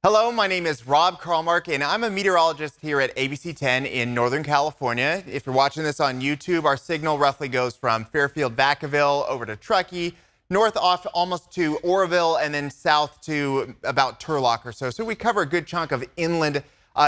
Hello, my name is Rob Karlmark, and I'm a meteorologist here at ABC 10 in Northern California. If you're watching this on YouTube, our signal roughly goes from Fairfield, Vacaville over to Truckee, north off almost to Oroville, and then south to about Turlock or so. So we cover a good chunk of inland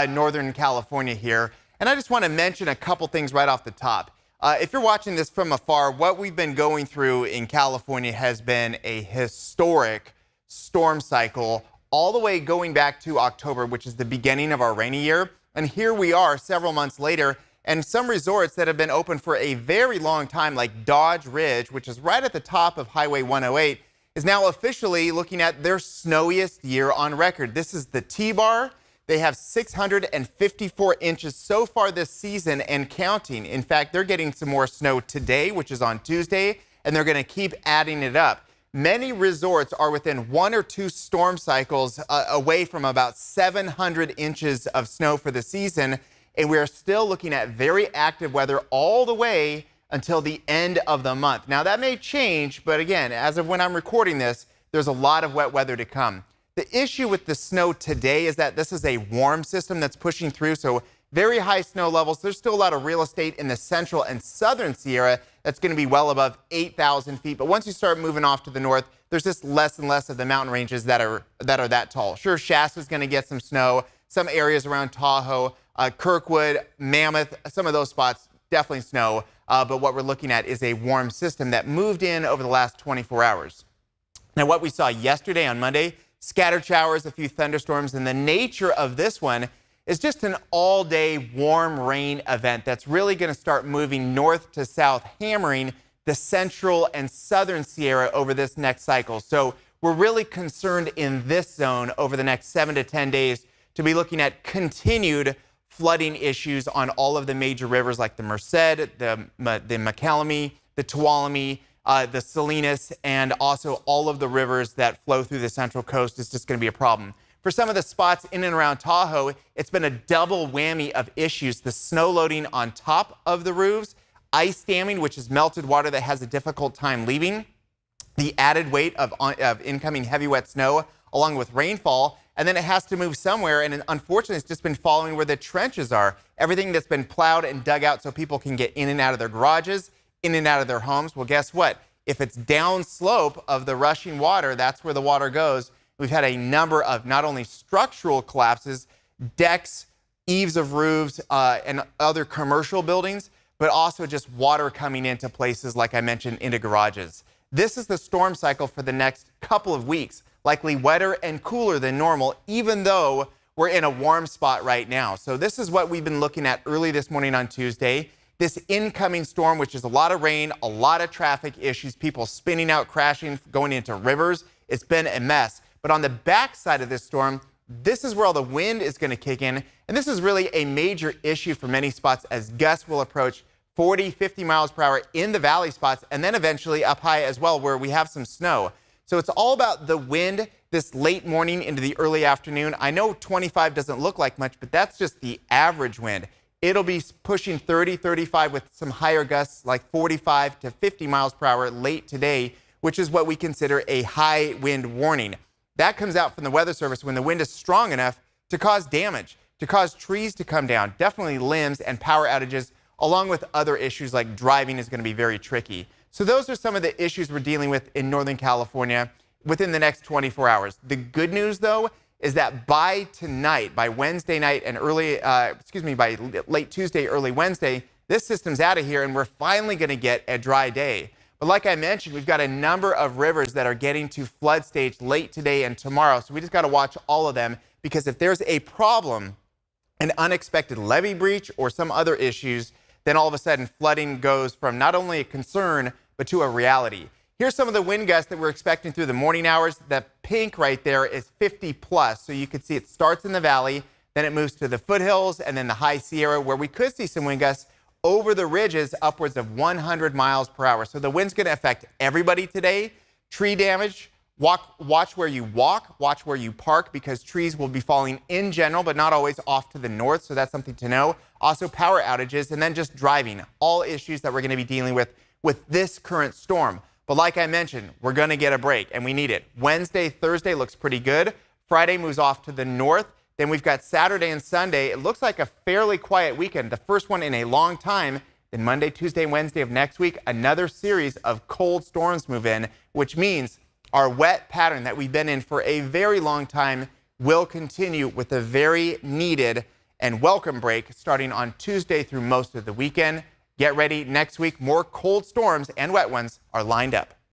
Northern California here. And I just want to mention a couple things right off the top. If you're watching this from afar, what we've been going through in California has been a historic storm cycle all the way going back to October, which is the beginning of our rainy year. And here we are several months later, and some resorts that have been open for a very long time, like Dodge Ridge, which is right at the top of Highway 108, is now officially looking at their snowiest year on record. This is the T-Bar. They have 654 inches so far this season and counting. In fact, they're getting some more snow today, which is on Tuesday, and they're going to keep adding it up. Many resorts are within one or two storm cycles away from about 700 inches of snow for the season, and we are still looking at very active weather all the way until the end of the month. Now, that may change, but again, as of when I'm recording this, there's a lot of wet weather to come. The issue with the snow today is that this is a warm system that's pushing through, so very high snow levels. There's still a lot of real estate in the central and southern Sierra that's going to be well above 8,000 feet. But once you start moving off to the north, there's just less and less of the mountain ranges that are that tall. Sure, Shasta's going to get some snow. Some areas around Tahoe, Kirkwood, Mammoth, some of those spots definitely snow. But what we're looking at is a warm system that moved in over the last 24 hours. Now, what we saw yesterday on Monday, scattered showers, a few thunderstorms, and the nature of this one is just an all-day warm rain event that's really going to start moving north to south, hammering the central and southern Sierra over this next cycle. So we're really concerned in this zone over the next 7 to 10 days to be looking at continued flooding issues on all of the major rivers like the Merced, the McCallum, the Tuolumne, the Salinas, and also all of the rivers that flow through the central coast is just going to be a problem. For some of the spots in and around Tahoe, it's been a double whammy of issues. The snow loading on top of the roofs, ice damming, which is melted water that has a difficult time leaving, the added weight of incoming heavy wet snow along with rainfall, and then it has to move somewhere, and unfortunately it's just been following where the trenches are. Everything that's been plowed and dug out so people can get in and out of their garages, in and out of their homes. Well, guess what? If it's downslope of the rushing water, that's where the water goes. We've had a number of not only structural collapses, decks, eaves of roofs, and other commercial buildings, but also just water coming into places, like I mentioned, into garages. This is the storm cycle for the next couple of weeks, likely wetter and cooler than normal, even though we're in a warm spot right now. So this is what we've been looking at early this morning on Tuesday. This incoming storm, which is a lot of rain, a lot of traffic issues, people spinning out, crashing, going into rivers. It's been a mess. But on the backside of this storm, this is where all the wind is going to kick in. And this is really a major issue for many spots as gusts will approach 40, 50 miles per hour in the valley spots, and then eventually up high as well where we have some snow. So it's all about the wind this late morning into the early afternoon. I know 25 doesn't look like much, but that's just the average wind. It'll be pushing 30, 35 with some higher gusts like 45 to 50 miles per hour late today, which is what we consider a high wind warning. That comes out from the Weather Service when the wind is strong enough to cause damage, to cause trees to come down, definitely limbs and power outages, along with other issues like driving is going to be very tricky. So those are some of the issues we're dealing with in Northern California within the next 24 hours. The good news, though, is that by tonight, by Wednesday night and by late Tuesday, early Wednesday, this system's out of here and we're finally going to get a dry day. But like I mentioned, we've got a number of rivers that are getting to flood stage late today and tomorrow. So we just got to watch all of them, because if there's a problem, an unexpected levee breach or some other issues, then all of a sudden flooding goes from not only a concern, but to a reality. Here's some of the wind gusts that we're expecting through the morning hours. The pink right there is 50 plus. So you can see it starts in the valley, then it moves to the foothills and then the high Sierra, where we could see some wind gusts over the ridges upwards of 100 miles per hour. So the wind's going to affect everybody today. Tree damage, watch where you walk, watch where you park, because trees will be falling in general, but not always off to the north. So that's something to know. Also power outages, and then just driving. All issues that we're going to be dealing with this current storm. But like I mentioned, we're going to get a break, and we need it. Wednesday, Thursday looks pretty good. Friday moves off to the north. Then we've got Saturday and Sunday. It looks like a fairly quiet weekend, the first one in a long time. Then Monday, Tuesday, and Wednesday of next week, another series of cold storms move in, which means our wet pattern that we've been in for a very long time will continue with a very needed and welcome break starting on Tuesday through most of the weekend. Get ready next week. More cold storms and wet ones are lined up.